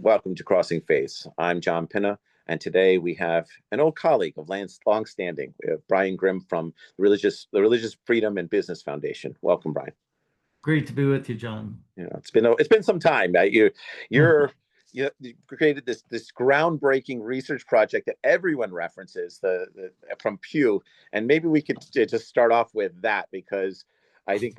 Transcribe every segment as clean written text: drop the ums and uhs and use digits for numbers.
Welcome to Crossing Faiths. I'm John Pinna, and today we have an old colleague of longstanding. We have Brian Grimm from the Religious Freedom and Business Foundation. Welcome, Brian. Great to be with you, John. It's been some time. You created this groundbreaking research project that everyone references from Pew, and maybe we could just start off with that because I think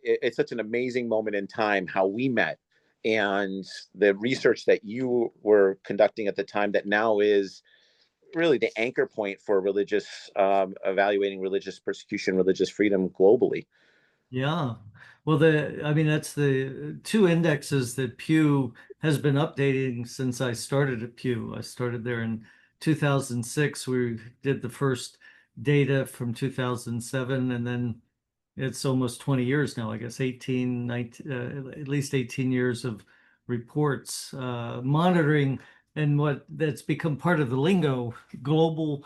it's such an amazing moment in time how we met and the research that you were conducting at the time that now is really the anchor point for religious evaluating religious persecution, religious freedom globally. Yeah. Well, that's the two indexes that Pew has been updating since I started at Pew. I started there in 2006. We did the first data from 2007, and then it's almost 20 years now, I guess 18, 19, at least 18 years of reports, monitoring, and what that's become part of the lingo, global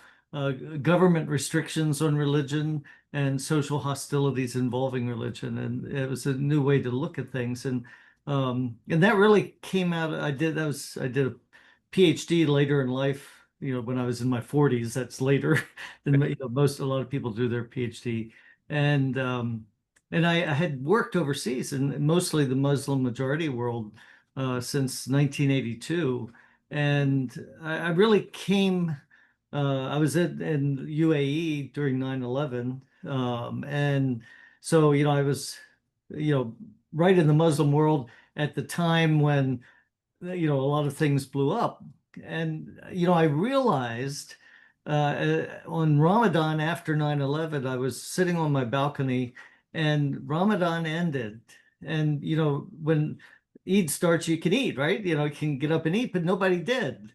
government restrictions on religion and social hostilities involving religion. And it was a new way to look at things. And that really came out. I did a PhD later in life, when I was in my 40s. That's later than a lot of people do their PhD. And I had worked overseas in mostly the Muslim majority world since 1982. And I really came, I was in UAE during 9/11. And so, I was, right in the Muslim world at the time when, a lot of things blew up. And, I realized on Ramadan after 9/11, I was sitting on my balcony and Ramadan ended. And, when Eid starts, you can eat, right? You can get up and eat, but nobody did.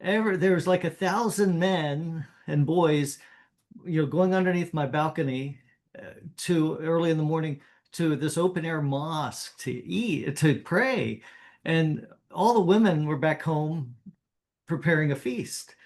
There was like 1,000 men and boys, going underneath my balcony to early in the morning to this open air mosque to eat, to pray. And all the women were back home preparing a feast.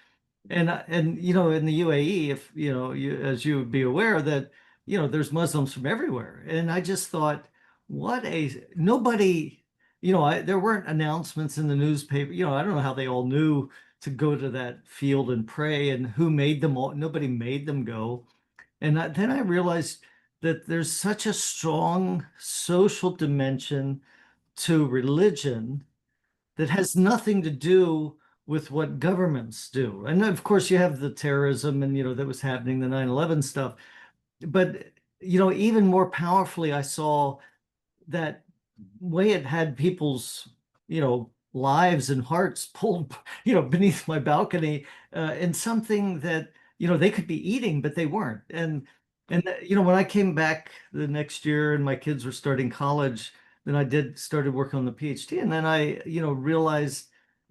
And in the UAE, if as you would be aware that there's Muslims from everywhere. And I just thought, nobody, there weren't announcements in the newspaper. I don't know how they all knew to go to that field and pray, and who made them all. Nobody made them go. And then I realized that there's such a strong social dimension to religion that has nothing to do with what governments do. And of course, you have the terrorism and, that was happening, the 9/11 stuff. But, even more powerfully, I saw that way it had people's, lives and hearts pulled, beneath my balcony in something that, they could be eating, but they weren't. And when I came back the next year and my kids were starting college, then started working on the PhD. And then I, realized,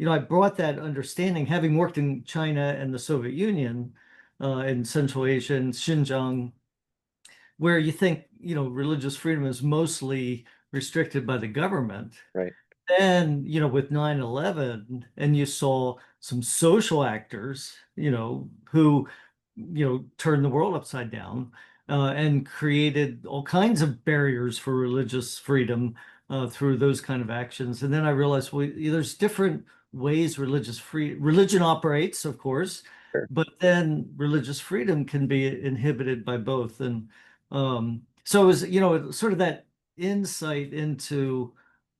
I brought that understanding, having worked in China and the Soviet Union, in Central Asia and Xinjiang, where you think, religious freedom is mostly restricted by the government. Right. Then, with 9/11, and you saw some social actors, who, turned the world upside down, and created all kinds of barriers for religious freedom through those kind of actions. And then I realized, well, there's different ways religion operates, of course, Sure. but then religious freedom can be inhibited by both. And so it was, sort of that insight into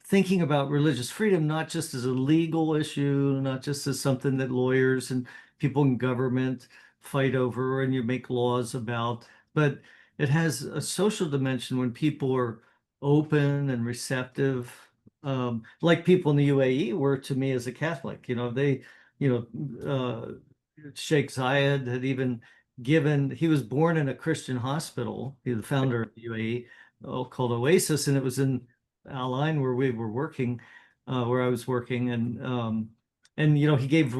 thinking about religious freedom, not just as a legal issue, not just as something that lawyers and people in government fight over and you make laws about, but it has a social dimension when people are open and receptive, like people in the UAE were to me as a Catholic. Sheikh Zayed had even he was born in a Christian hospital. He's the founder of the UAE, called Oasis, and it was in Al Ain where we were working, where I was working, and he gave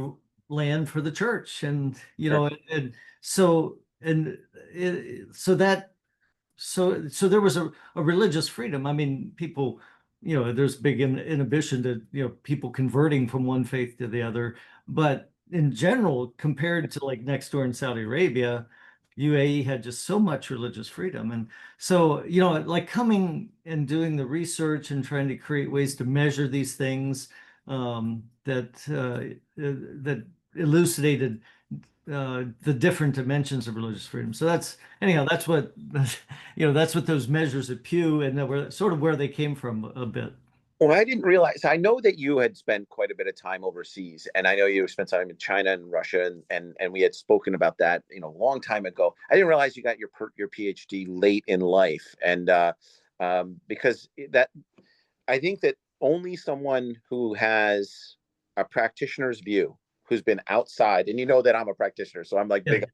land for the church, and Sure. and so so there was a religious freedom. I mean, people, there's big inhibition to people converting from one faith to the other, but in general, compared to like next door in Saudi Arabia, UAE had just so much religious freedom. And so, like coming and doing the research and trying to create ways to measure these things, that elucidated the different dimensions of religious freedom. So that's anyhow, that's what that's what those measures at Pew and that were sort of where they came from a bit. Well, I didn't realize. I know that you had spent quite a bit of time overseas, and I know you spent time in China and Russia, and we had spoken about that, a long time ago. I didn't realize you got your PhD late in life, and because that I think that only someone who has a practitioner's view, who's been outside, and you know that I'm a practitioner, so I'm like Yeah. big.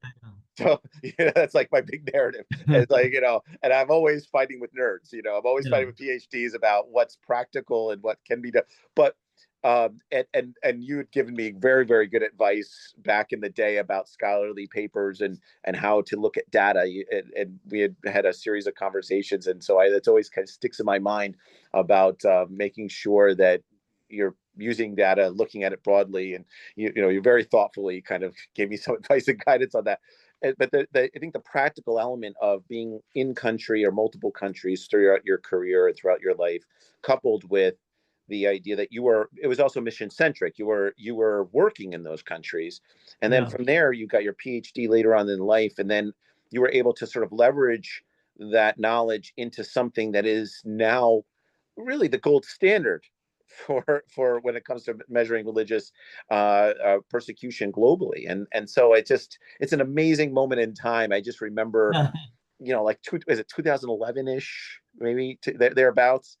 So that's like my big narrative. It's like, and I'm always fighting with nerds. I'm always Yeah. fighting with PhDs about what's practical and what can be done. But and you had given me very, very good advice back in the day about scholarly papers and how to look at data. And we had a series of conversations, and so that's always kind of sticks in my mind about making sure that you're using data, looking at it broadly, and you very thoughtfully kind of gave me some advice and guidance on that. But I think the practical element of being in country or multiple countries throughout your career and throughout your life, coupled with the idea that it was also mission centric. You were working in those countries, and then Yeah. from there you got your PhD later on in life, and then you were able to sort of leverage that knowledge into something that is now really the gold standard for when it comes to measuring religious persecution globally. And so it's an amazing moment in time. I just remember, like is it 2011-ish, maybe thereabouts.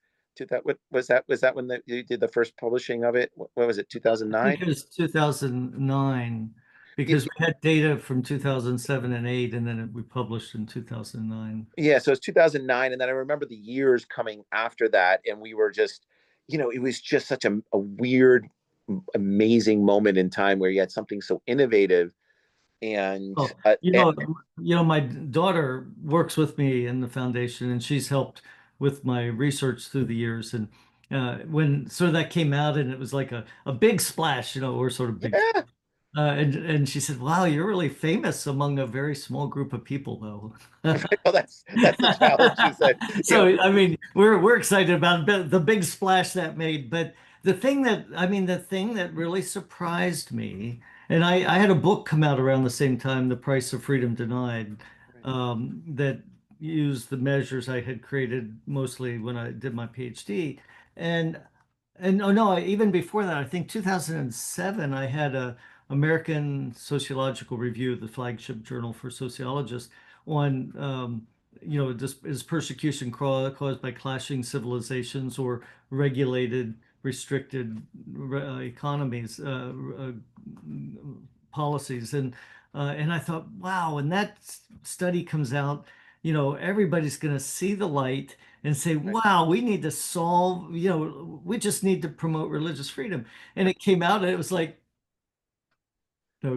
Was that when you did the first publishing of it? What was it, I think 2009? it was 2009 because we had data from 2007 and 8, and then we published in 2009. Yeah, so it's 2009, and then I remember the years coming after that, and we were just, it was just such a weird, amazing moment in time where you had something so innovative and Oh, and my daughter works with me in the foundation, and she's helped with my research through the years. And when sort of that came out, and it was like a big splash, we're sort of big. yeah, And she said, "Wow, you're really famous among a very small group of people, though." well, that's the challenge. Is that So, I mean, we're excited about the big splash that made, but the thing that really surprised me, and I had a book come out around the same time, The Price of Freedom Denied, that used the measures I had created mostly when I did my PhD, and oh no, even before that, I think 2007, I had a American Sociological Review, the flagship journal for sociologists, on is persecution caused by clashing civilizations or regulated, restricted economies, policies, and I thought, wow, when that study comes out, everybody's going to see the light and say, right, wow, we need to solve, we just need to promote religious freedom. And it came out and it was like,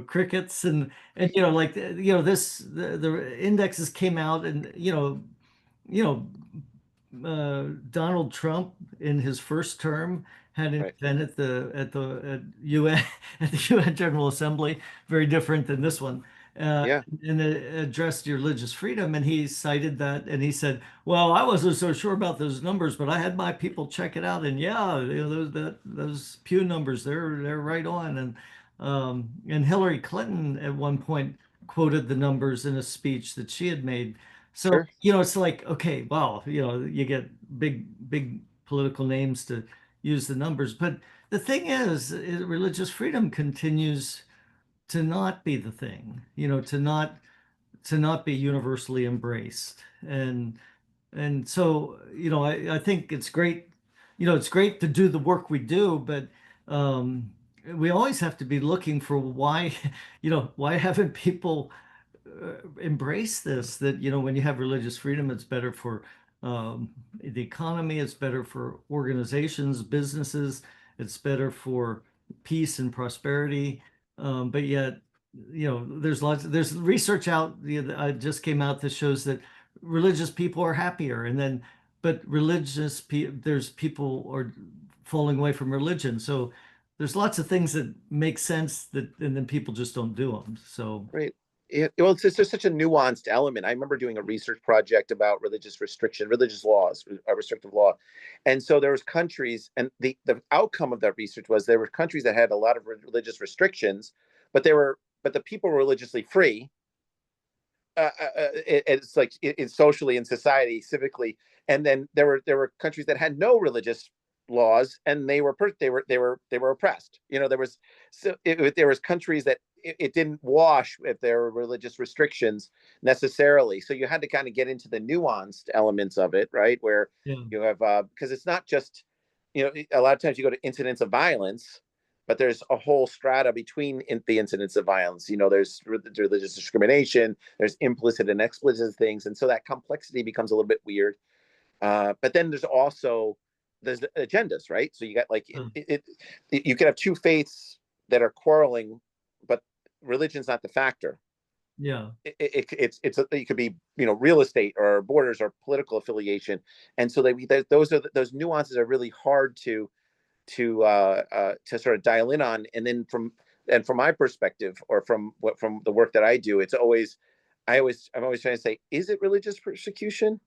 crickets and like the indexes came out and you know Donald Trump in his first term had an right, event at UN at the UN General Assembly, very different than this one. yeah, And it addressed religious freedom, and he cited that, and he said, "Well, I wasn't so sure about those numbers, but I had my people check it out, and yeah, those Pew numbers, they're right on." And Hillary Clinton at one point quoted the numbers in a speech that she had made. So, sure, it's like, okay, well, you get big political names to use the numbers. But the thing is, religious freedom continues to not be the thing, to not be universally embraced. And so, I think it's great, it's great to do the work we do, but we always have to be looking for why, why haven't people embrace this, that when you have religious freedom, it's better for the economy, it's better for organizations, businesses, it's better for peace and prosperity, but yet there's research out, just came out that shows that religious people are happier, and then but there's people are falling away from religion, so there's lots of things that make sense, that and then people just don't do them. So right. well, it's just such a nuanced element. I remember doing a research project about religious restriction, religious laws, restrictive law, and so there was countries, and the outcome of that research was there were countries that had a lot of religious restrictions, but the people were religiously free. It's like in socially in society, civically, and then there were countries that had no religious laws, and they were oppressed. There was there was countries that it didn't wash if there were religious restrictions necessarily. So you had to kind of get into the nuanced elements of it, right? Where Yeah. you have because it's not just a lot of times you go to incidents of violence, but there's a whole strata between the incidents of violence. There's religious discrimination, there's implicit and explicit things, and so that complexity becomes a little bit weird. But then there's agendas, right? So you got like you could have two faiths that are quarreling, but religion's not the factor. Yeah. It could be real estate or borders or political affiliation, and so those nuances are really hard to sort of dial in on. And then from my perspective, or from the work that I do, I'm always trying to say, is it religious persecution?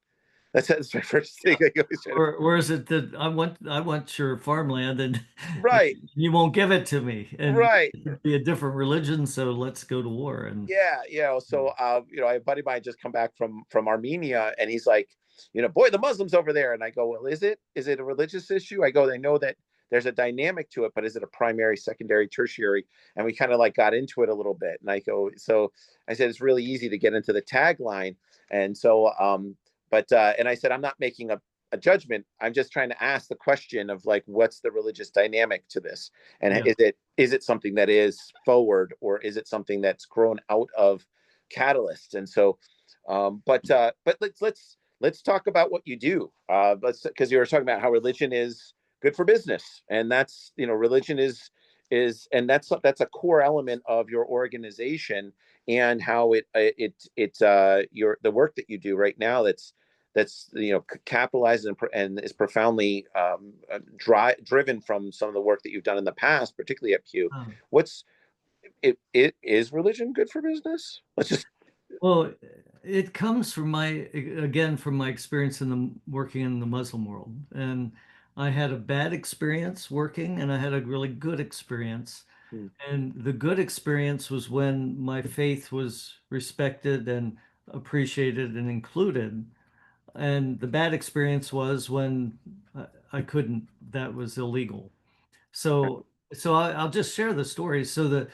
That's my first thing. I always try to, Or is it that I want your farmland and right, you won't give it to me, and right. it could be a different religion, so let's go to war. And Yeah, yeah. So, I have a buddy of mine just come back from Armenia, and he's like, boy, the Muslims over there. And I go, well, is it a religious issue? I go, they know that there's a dynamic to it, but is it a primary, secondary, tertiary? And we kind of like got into it a little bit. And I go, so I said it's really easy to get into the tagline, and so, and I said I'm not making a judgment. I'm just trying to ask the question of like, what's the religious dynamic to this? And yeah, is it something that is forward, or is it something that's grown out of catalysts? And so, but let's talk about what you do. Because you were talking about how religion is good for business, and that's religion and that's a core element of your organization, and how the work that you do right now that's capitalized and is profoundly driven from some of the work that you've done in the past, particularly at Pew. uh, What's it is religion good for business? Let's just well, it comes from my experience in the working in the Muslim world, and I had a bad experience working, and I had a really good experience. hmm, And the good experience was when my faith was respected and appreciated and included. And the bad experience was when I couldn't, that was illegal. So, I'll just share the story. So the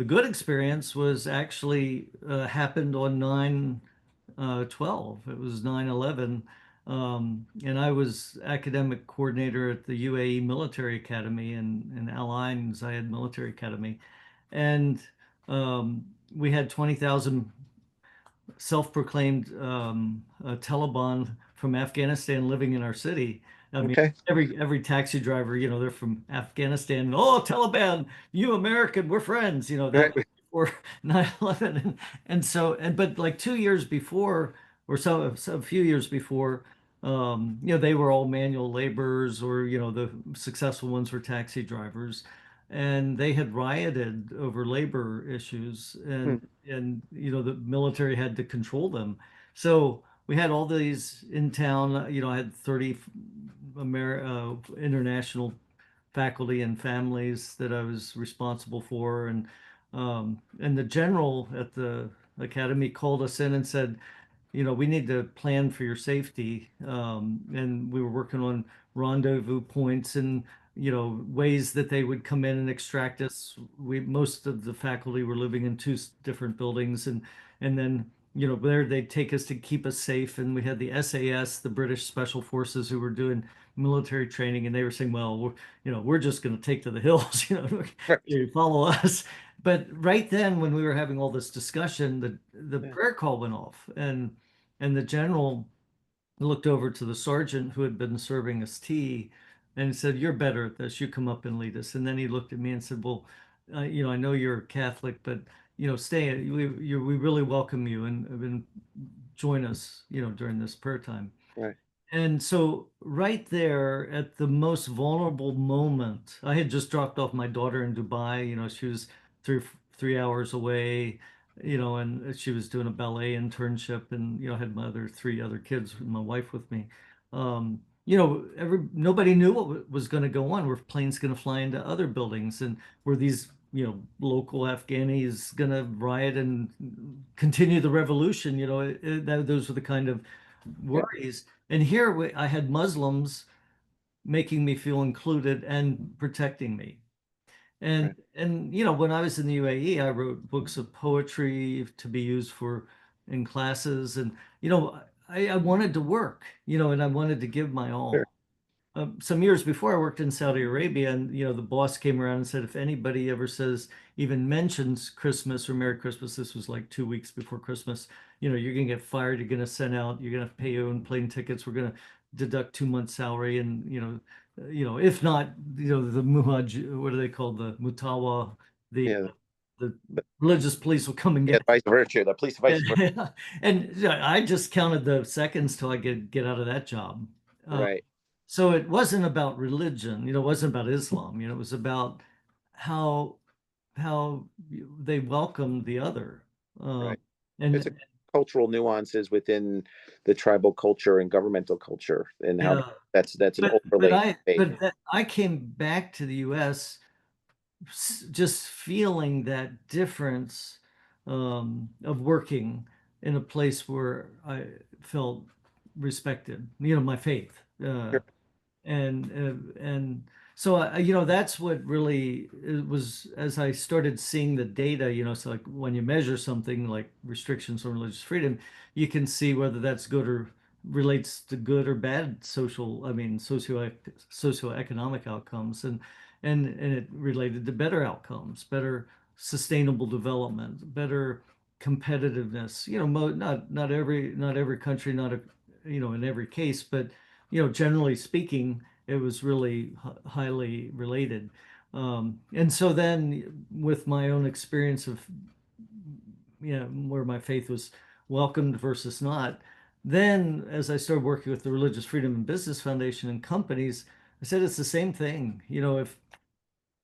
good experience was actually happened on 9/12. It was 9/11. And I was academic coordinator at the UAE Military Academy in Al Ain Zayed Military Academy. And we had 20,000 self-proclaimed Taliban from Afghanistan living in our city. I mean, okay. every taxi driver, they're from Afghanistan. Oh, Taliban, you American, we're friends. That Right. was before 9/11. But like 2 years before, or so a few years before, they were all manual laborers, or the successful ones were taxi drivers, and they had rioted over labor issues, Hmm. and the military had to control them. So we had all these in town. I had 30 international faculty and families that I was responsible for, and the general at the academy called us in and said, we need to plan for your safety. And we were working on rendezvous points and, ways that they would come in and extract us. Most of the faculty were living in two different buildings, and then, there they'd take us to keep us safe. And we had the SAS, the British Special Forces, who were doing military training, and they were saying, well, we're just going to take to the hills, Right. you follow us. But right then, when we were having all this discussion, the Yeah. prayer call went off, and the general looked over to the sergeant who had been serving us tea and said, "You're better at this. You come up and lead us." And then he looked at me and said, "Well, I know you're Catholic, but stay. We really welcome you and join us, during this prayer time." Right. And so, right there at the most vulnerable moment, I had just dropped off my daughter in Dubai. She was three hours away, and she was doing a ballet internship, and had my other three other kids, my wife with me. Nobody knew what was going to go on. Were planes going to fly into other buildings, and were these local Afghanis going to riot and continue the revolution? Those were the kind of Yeah. worries. And here I had Muslims making me feel included and protecting me. And Right. when I was in the UAE, I wrote books of poetry to be used for in classes, and I wanted to work, and I wanted to give my Sure. all. Some years before, I worked in Saudi Arabia, and the boss came around and said, if anybody ever says, even mentions Christmas or Merry Christmas, this was like 2 weeks before Christmas, you're gonna get fired. You're gonna send out. You're gonna have to pay your own plane tickets. We're gonna deduct 2 months' salary, and if not, the muhaj, what are they called, the mutawa, the Yeah. the But religious police will come and yeah, get vice versa. The police vice versa. you. And I just counted the seconds till I could get out of that job. Uh, Right. so it wasn't about religion, it wasn't about Islam, it was about how how they welcomed the other. Um, Right. It's a and cultural nuances within the tribal culture and governmental culture, and how yeah, that's an but but overlay I faith. but that, I came back to the US just feeling that difference of working in a place where I felt respected, my faith. Sure. And so that's what really it was. As I started seeing the data, so like when you measure something like restrictions on religious freedom, you can see whether that's good or relates to good or bad social, I mean, socioeconomic outcomes, and it related to better outcomes, better sustainable development, better competitiveness. Not every country, not a, in every case, but generally speaking, it was really highly related. And so then, with my own experience of, where my faith was welcomed versus not, then as I started working with the Religious Freedom and Business Foundation and companies, I said it's the same thing. If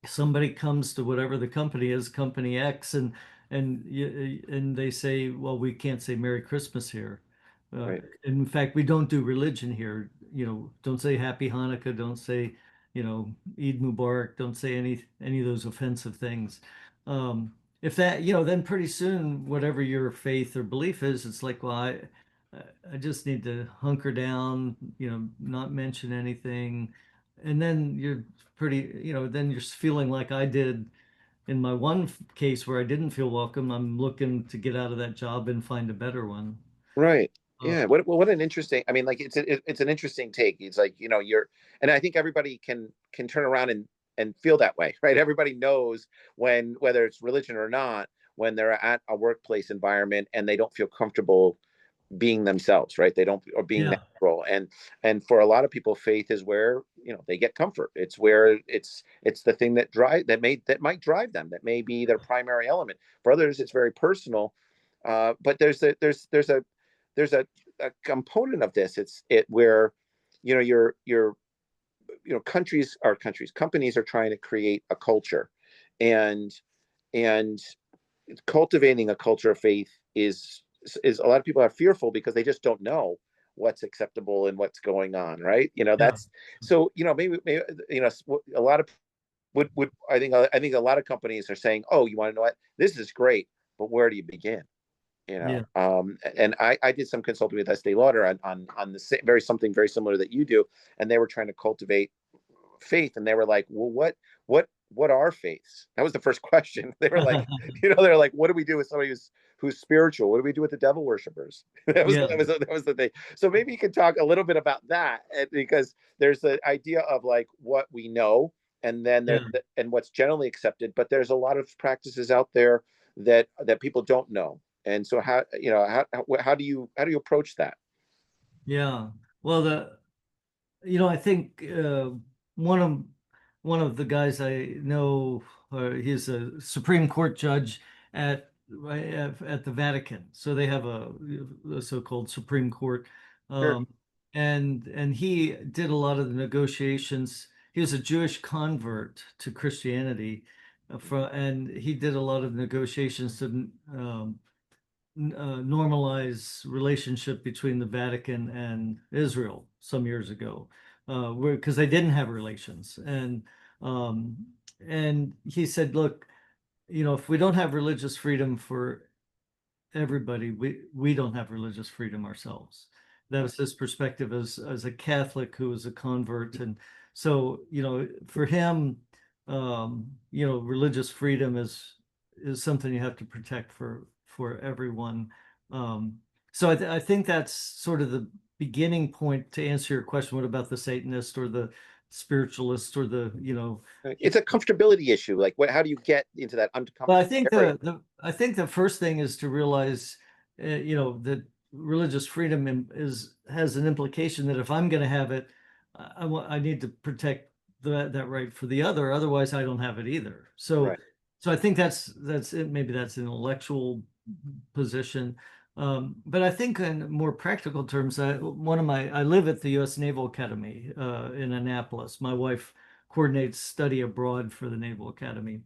somebody comes to whatever the company is, company X, and they say, well, we can't say Merry Christmas here. Right. In fact, we don't do religion here. Don't say Happy Hanukkah. Don't say, Eid Mubarak. Don't say any of those offensive things. If that, then pretty soon, whatever your faith or belief is, it's like, well, I just need to hunker down, not mention anything, and then you're pretty, then you're feeling like I did in my one case where I didn't feel welcome. I'm looking to get out of that job and find a better one. Right. Uh, Yeah. What an interesting. I mean, like it's an interesting take. It's like you're, and I think everybody can turn around and feel that way, right? Everybody knows when, whether it's religion or not, when they're at a workplace environment and they don't feel comfortable being themselves, right? They don't, or being yeah, natural. And for a lot of people, faith is where they get comfort. It's where it's the thing that might drive them. That may be their primary element. For others, it's very personal. But there's a component of this. It's it where you're countries, companies are trying to create a culture, and and cultivating a culture of faith is a lot of people are fearful because they just don't know what's acceptable and what's going on, right? yeah, That's so maybe a lot of would I think a lot of companies are saying, oh, you want to know what, this is great, but where do you begin? yeah, And I did some consulting with Estee Lauder on the very something very similar that you do, and they were trying to cultivate faith, and they were like, well, what are faiths? That was the first question. They were like, they're like, what do we do with somebody who's spiritual? What do we do with the devil worshippers? yeah, That was the thing. So maybe you could talk a little bit about that, because there's the idea of like what we know, and then yeah, and what's generally accepted, but there's a lot of practices out there that people don't know. And so how do you approach that? yeah. Well, I think one of one of the guys I know, he's a Supreme Court judge at the Vatican. So they have a so-called Supreme Court, Sure. um, and he did a lot of the negotiations. He was a Jewish convert to Christianity, and he did a lot of negotiations to normalize relationship between the Vatican and Israel some years ago, because they didn't have relations. Um, and he said, look, if we don't have religious freedom for everybody, we don't have religious freedom ourselves. That was his perspective as a Catholic who was a convert. And so, for him, religious freedom is something you have to protect for everyone. Um, so I think that's sort of the beginning point to answer your question. What about the Satanist or the spiritualist or It's a comfortability issue. Like, how do you get into that well, I uncomfortable think area? the first thing is to realize, that religious freedom has an implication that if I'm going to have it, I need to protect that right for the other. Otherwise, I don't have it either. So, Right. so I think that's it. Maybe that's an intellectual position. But I think in more practical terms, I live at the U.S. Naval Academy in Annapolis. My wife coordinates study abroad for the Naval Academy,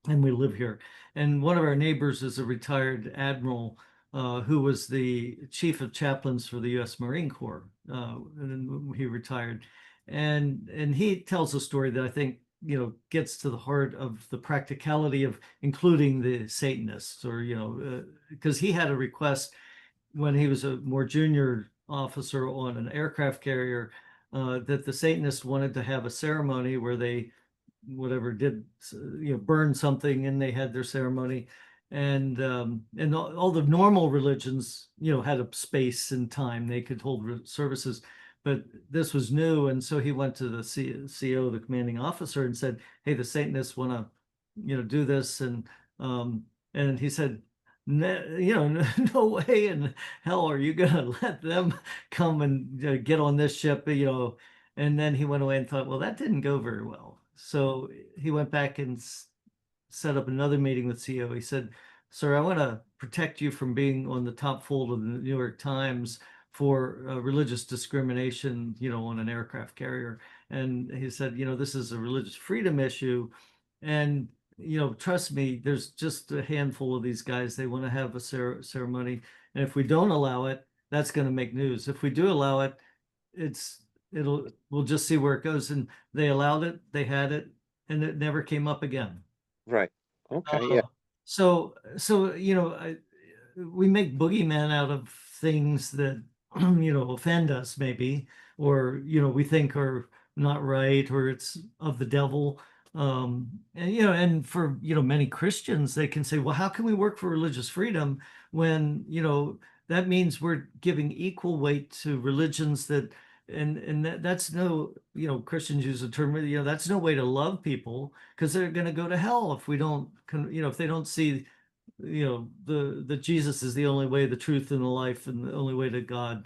and we live here. And one of our neighbors is a retired admiral who was the chief of chaplains for the U.S. Marine Corps. And he retired, and he tells a story that I think gets to the heart of the practicality of including the Satanists, or because he had a request when he was a more junior officer on an aircraft carrier, that the Satanists wanted to have a ceremony where they whatever did burn something, and they had their ceremony. And all the normal religions had a space and time they could hold services, but this was new. And so he went to the CO, the commanding officer, and said, hey, the Satanists want to do this. And he said, no, no way in hell are you gonna let them come and get on this ship. And then he went away and thought, well, that didn't go very well. So he went back and set up another meeting with CEO. He said, sir, I want to protect you from being on the top fold of the New York Times for religious discrimination, on an aircraft carrier. And he said, this is a religious freedom issue. And, trust me, there's just a handful of these guys. They want to have a ceremony. And if we don't allow it, that's going to make news. If we do allow it, we'll just see where it goes. And they allowed it, they had it, and it never came up again. Right. Okay. Uh, Yeah. so we make boogeymen out of things that offend us, maybe, or we think are not right, or it's of the devil. And for many Christians, they can say, well, how can we work for religious freedom when that means we're giving equal weight to religions that that's no, Christians use the term, that's no way to love people, because they're going to go to hell if we don't, if they don't see, the Jesus is the only way, the truth, and the life, and the only way to God.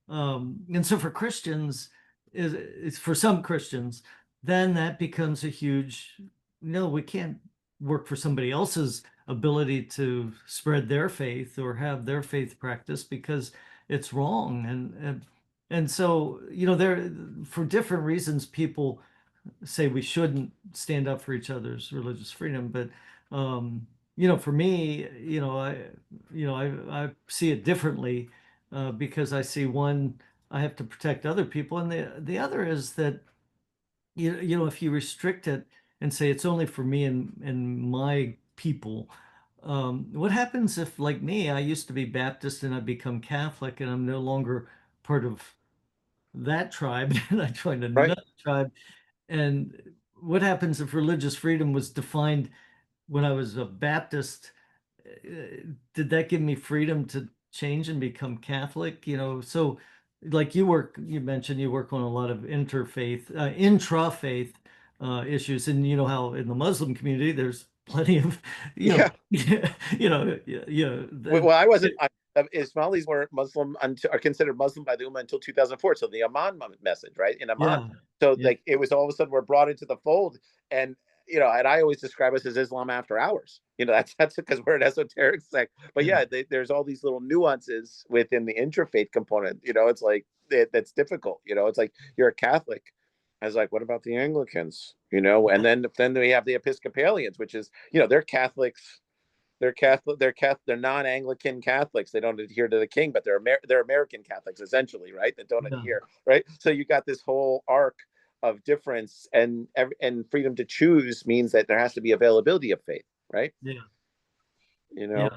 And so for Christians, it's for some Christians, then that becomes a huge, no, we can't work for somebody else's ability to spread their faith or have their faith practice, because it's wrong. And so, there, for different reasons, people say we shouldn't stand up for each other's religious freedom. But, for me, I see it differently, because I see, one, I have to protect other people. And the other is that, if you restrict it and say it's only for me and my people, what happens if, like me, I used to be Baptist and I become Catholic, and I'm no longer part of that tribe and I joined Right. another tribe? And what happens if religious freedom was defined when I was a Baptist? Did that give me freedom to change and become Catholic? So like you mentioned you work on a lot of intra-faith issues, and you know how in the Muslim community there's plenty of, Yeah. Well, I wasn't. Ismailis weren't Muslim until, are considered Muslim by the Ummah until 2004. So the Amman message, right, in Amman. yeah, So yeah, like it was all of a sudden we're brought into the fold, and and I always describe us as Islam after hours. That's because we're an esoteric sect. But yeah. yeah, there's all these little nuances within the interfaith component. It's like that's difficult. It's like you're a Catholic, I was like, what about the Anglicans? You know, and then we have the Episcopalians, which is, you know, they're Catholics. They're Catholic. They're Catholic. They're non-Anglican Catholics. They don't adhere to the king, but they're American Catholics essentially, right? That don't Yeah, adhere, right? So you got this whole arc of difference, and freedom to choose means that there has to be availability of faith, right? yeah, You yeah. know,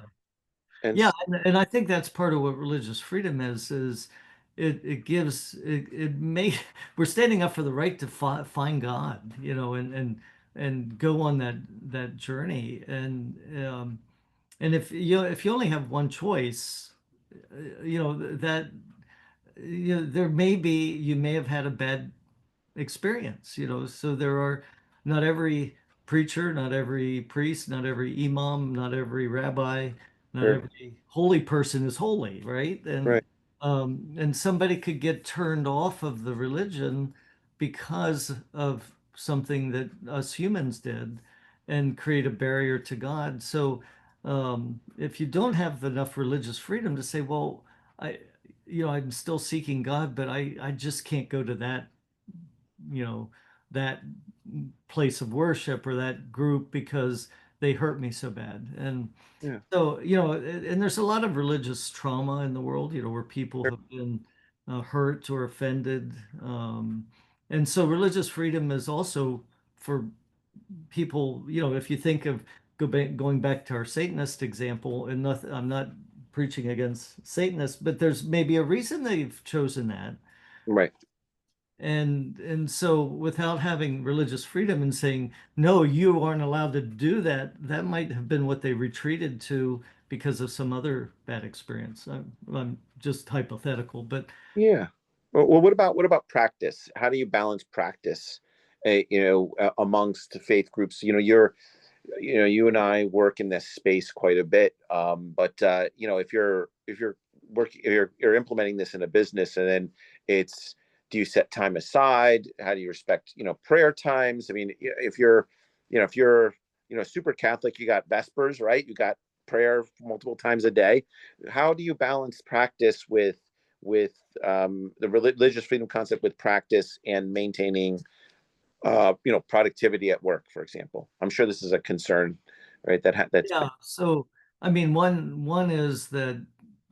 and Yeah, and I think that's part of what religious freedom is it gives it may we're standing up for the right to find God, you know, and go on that journey. And if you only have one choice, you know that you know there may be you may have had a bad experience, you know. So there are not every preacher, not every priest, not every imam, not every rabbi, not sure, every holy person is holy, right? right, And somebody could get turned off of the religion because of something that us humans did and create a barrier to God. So if you don't have enough religious freedom to say, well, I, you know, I'm still seeking God, but I just can't go to that, you know, that place of worship or that group because they hurt me so bad. And yeah, so, you know, and there's a lot of religious trauma in the world, you know, where people sure, have been hurt or offended. And so religious freedom is also for people, you know, if you think of going back to our Satanist example, and nothing, I'm not preaching against Satanists, but there's maybe a reason they've chosen that. right. And so without having religious freedom and saying, no, you aren't allowed to do that, that might have been what they retreated to because of some other bad experience. I'm just hypothetical, but Yeah. Well, what about practice? How do you balance practice, amongst faith groups? You and I work in this space quite a bit. But if you're working, you're implementing this in a business, and then it's do you set time aside? How do you respect, prayer times? I mean, if you're super Catholic, you got Vespers, right? You got prayer multiple times a day. How do you balance practice with the religious freedom concept with practice and maintaining productivity at work, for example? I'm sure this is a concern, right? That's yeah. been So I mean, one is that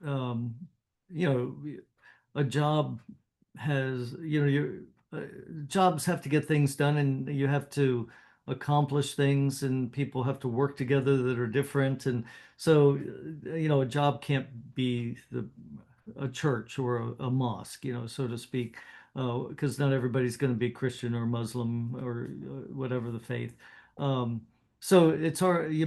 um, you know, a job has, you know, your jobs have to get things done and you have to accomplish things and people have to work together that are different. And so, you know, a job can't be a church or a mosque, you know, so to speak, because not everybody's going to be Christian or Muslim or whatever the faith. Um, so it's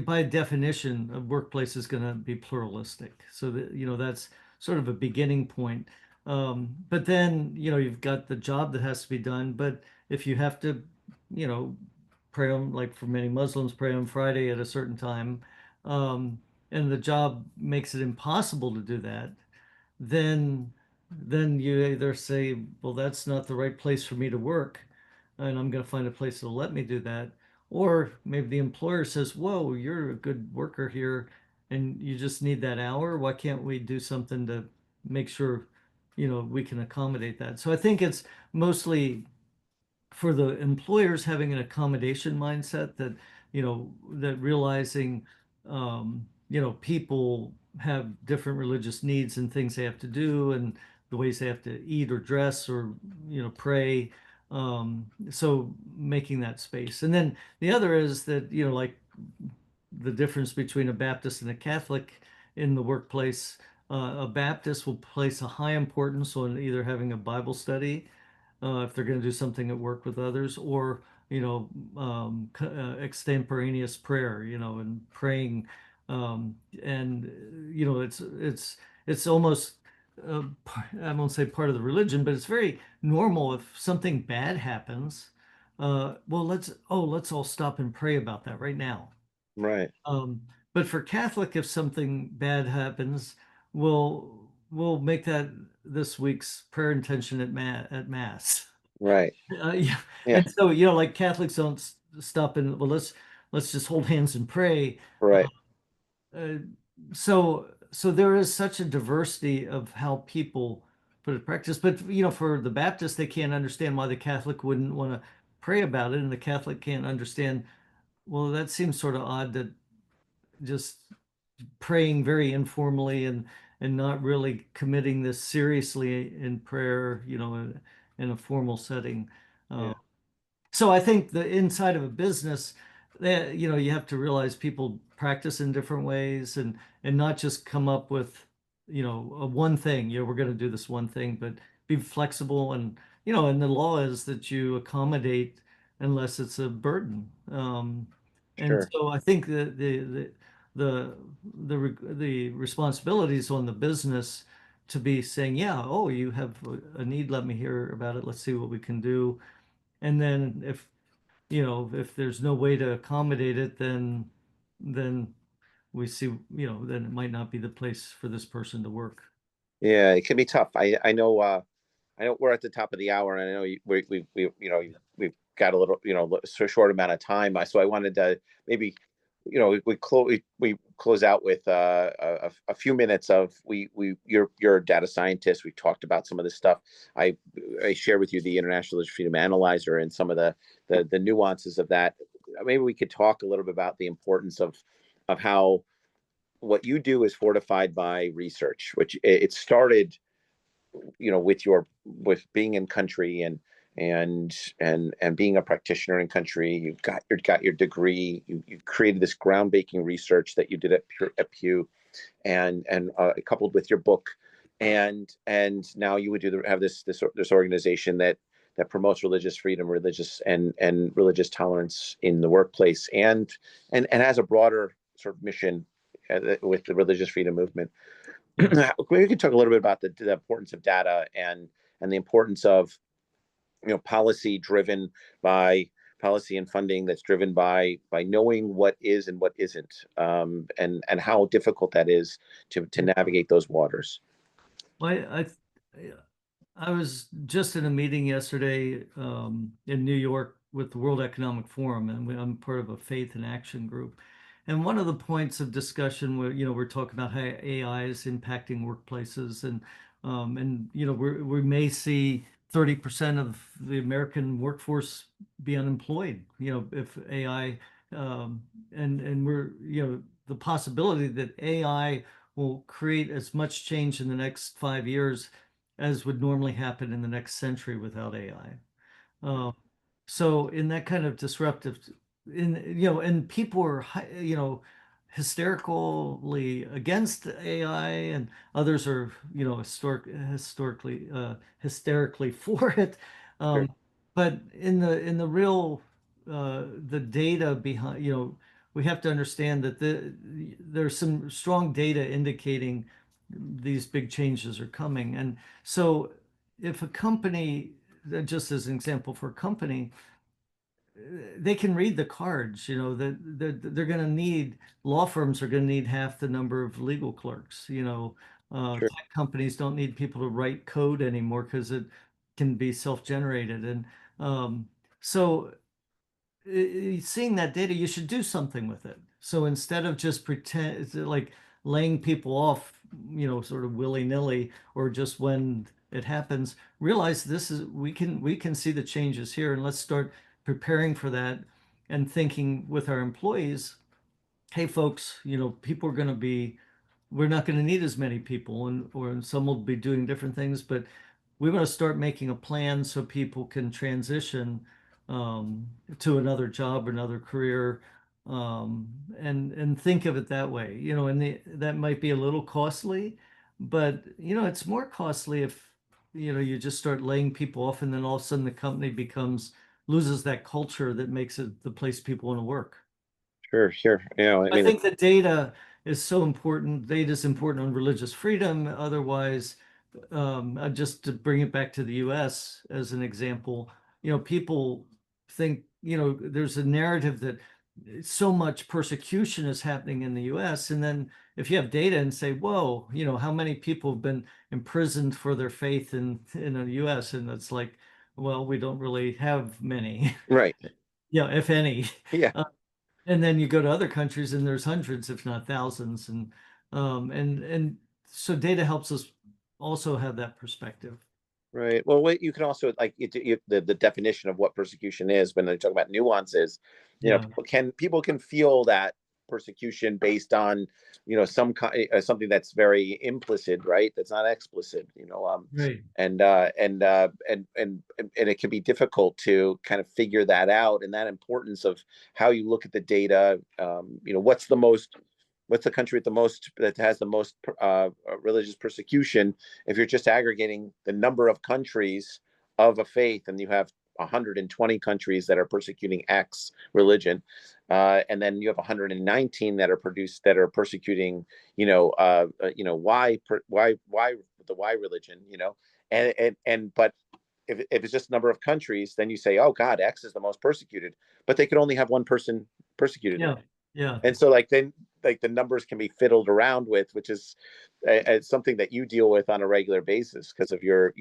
by definition, a workplace is going to be pluralistic. So that, you know, that's sort of a beginning point. But then, you know, you've got the job that has to be done. But if you have to, you know, pray on, like for many Muslims, pray on Friday at a certain time, um, and the job makes it impossible to do that, then you either say, well, that's not the right place for me to work, and I'm going to find a place that'll let me do that. Or maybe the employer says, whoa, you're a good worker here and you just need that hour. Why can't we do something to make sure, you know, we can accommodate that? So I think it's mostly for the employers having an accommodation mindset that, you know, that realizing, you know, people have different religious needs and things they have to do and the ways they have to eat or dress or, you know, pray. So making that space. And then the other is that, you know, like the difference between a Baptist and a Catholic in the workplace. A Baptist will place a high importance on either having a Bible study if they're going to do something at work with others, or you know, extemporaneous prayer, you know, and praying, and you know, it's almost I won't say part of the religion, but it's very normal if something bad happens. Well, let's all stop and pray about that right now. right, Um, but for Catholic, if something bad happens, we'll make that this week's prayer intention at mass. right, Yeah, yeah, and so you know, like Catholics don't stop and well, let's just hold hands and pray. right, Uh, so there is such a diversity of how people put it in practice. But for the Baptist, they can't understand why the Catholic wouldn't want to pray about it, and the Catholic can't understand. Well, that seems sort of odd that just praying very informally and not really committing this seriously in prayer, in a formal setting. Yeah, So I think the inside of a business, that you have to realize people practice in different ways and not just come up with, a one thing. We're going to do this one thing, but be flexible and the law is that you accommodate unless it's a burden. And sure. so I think that the the responsibilities on the business to be saying, yeah, oh, you have a need, let me hear about it. Let's see what we can do. And then if there's no way to accommodate it, then we see, then it might not be the place for this person to work. Yeah, it can be tough. I know we're at the top of the hour, and I know we've got a little, so short amount of time. So I wanted to maybe, we close out with a few minutes of you're a data scientist. We talked about some of this stuff. I I share with you the International Religious Freedom Analyzer and some of the nuances of that. Maybe we could talk a little bit about the importance of how what you do is fortified by research, which it started, with being in country and being a practitioner in country. You've got your degree. You created this groundbreaking research that you did at Pew, and coupled with your book, and now you would have this organization that promotes religious freedom, religious and religious tolerance in the workplace, and has a broader sort of mission with the religious freedom movement. Yeah. Maybe we can talk a little bit about the importance of data and the importance of policy driven by policy and funding that's driven by knowing what is and what isn't, and how difficult that is to navigate those waters. Well, I was just in a meeting yesterday in New York with the World Economic Forum, and I'm part of a faith and action group. And one of the points of discussion where, we're talking about how AI is impacting workplaces and we may see 30% of the American workforce be unemployed, if AI and we're, the possibility that AI will create as much change in the next 5 years as would normally happen in the next century without AI. So in that kind of disruptive, and people are, hysterically against AI, and others are, historically, hysterically for it. Sure. But in the real, the data behind, we have to understand that there's some strong data indicating these big changes are coming. And so if a company, just as an example for a company, they can read the cards, that they're going to need, law firms are going to need half the number of legal clerks, Sure. tech companies don't need people to write code anymore because it can be self-generated. And so seeing that data, you should do something with it. So instead of just pretend like laying people off, sort of willy-nilly or just when it happens, realize this is we can see the changes here, and let's start preparing for that and thinking with our employees, hey folks, people are going to be we're not going to need as many people or some will be doing different things, but we want to start making a plan so people can transition to another job, another career, and think of it that way. And that might be a little costly, but it's more costly if you just start laying people off, and then all of a sudden the company loses that culture that makes it the place people want to work. Sure. Sure. I I mean, think the data is so important. Data is important on religious freedom. Otherwise, just to bring it back to the US as an example, people think, there's a narrative that so much persecution is happening in the US. And then if you have data and say, whoa, how many people have been imprisoned for their faith in the US? And it's like, well, we don't really have many, right. if any. Yeah. And then you go to other countries and there's hundreds, if not thousands. And so data helps us also have that perspective. Right. Well, what you can also like the definition of what persecution is when they talk about nuances. Yeah, People can feel that persecution based on something that's very implicit, right? That's not explicit. right. And it can be difficult to kind of figure that out, and that importance of how you look at the data. What's the country with the most that has the most religious persecution? If you're just aggregating the number of countries of a faith, and you have 120 countries that are persecuting X religion, and then you have 119 that are persecuting, Y the Y religion, but if it's just a number of countries, then you say, oh God, X is the most persecuted, but they could only have one person persecuted in Yeah, it. yeah, And so like the numbers can be fiddled around with, which is something that you deal with on a regular basis because of your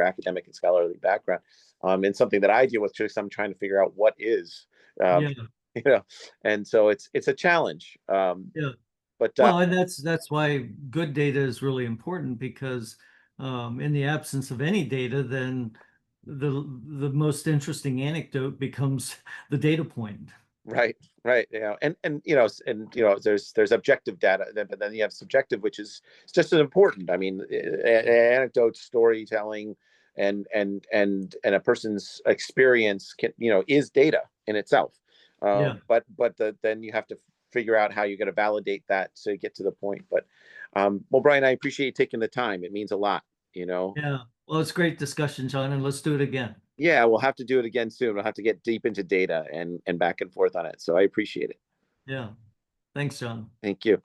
academic and scholarly background, and something that I deal with because I'm trying to figure out what is, um, yeah, you know, and so it's a challenge. yeah. But Well, and that's why good data is really important because in the absence of any data, then the most interesting anecdote becomes the data point. Right, right, there's objective data, but then you have subjective, which is just as important. I mean, anecdotes, storytelling, and a person's experience is data in itself. Yeah, But then you have to figure out how you're going to validate that to get to the point. But well, Brian, I appreciate you taking the time. It means a lot. yeah. Well, it's great discussion, John, and let's do it again. Yeah, we'll have to do it again soon. We'll have to get deep into data and back and forth on it. So I appreciate it. Yeah. Thanks, John. Thank you.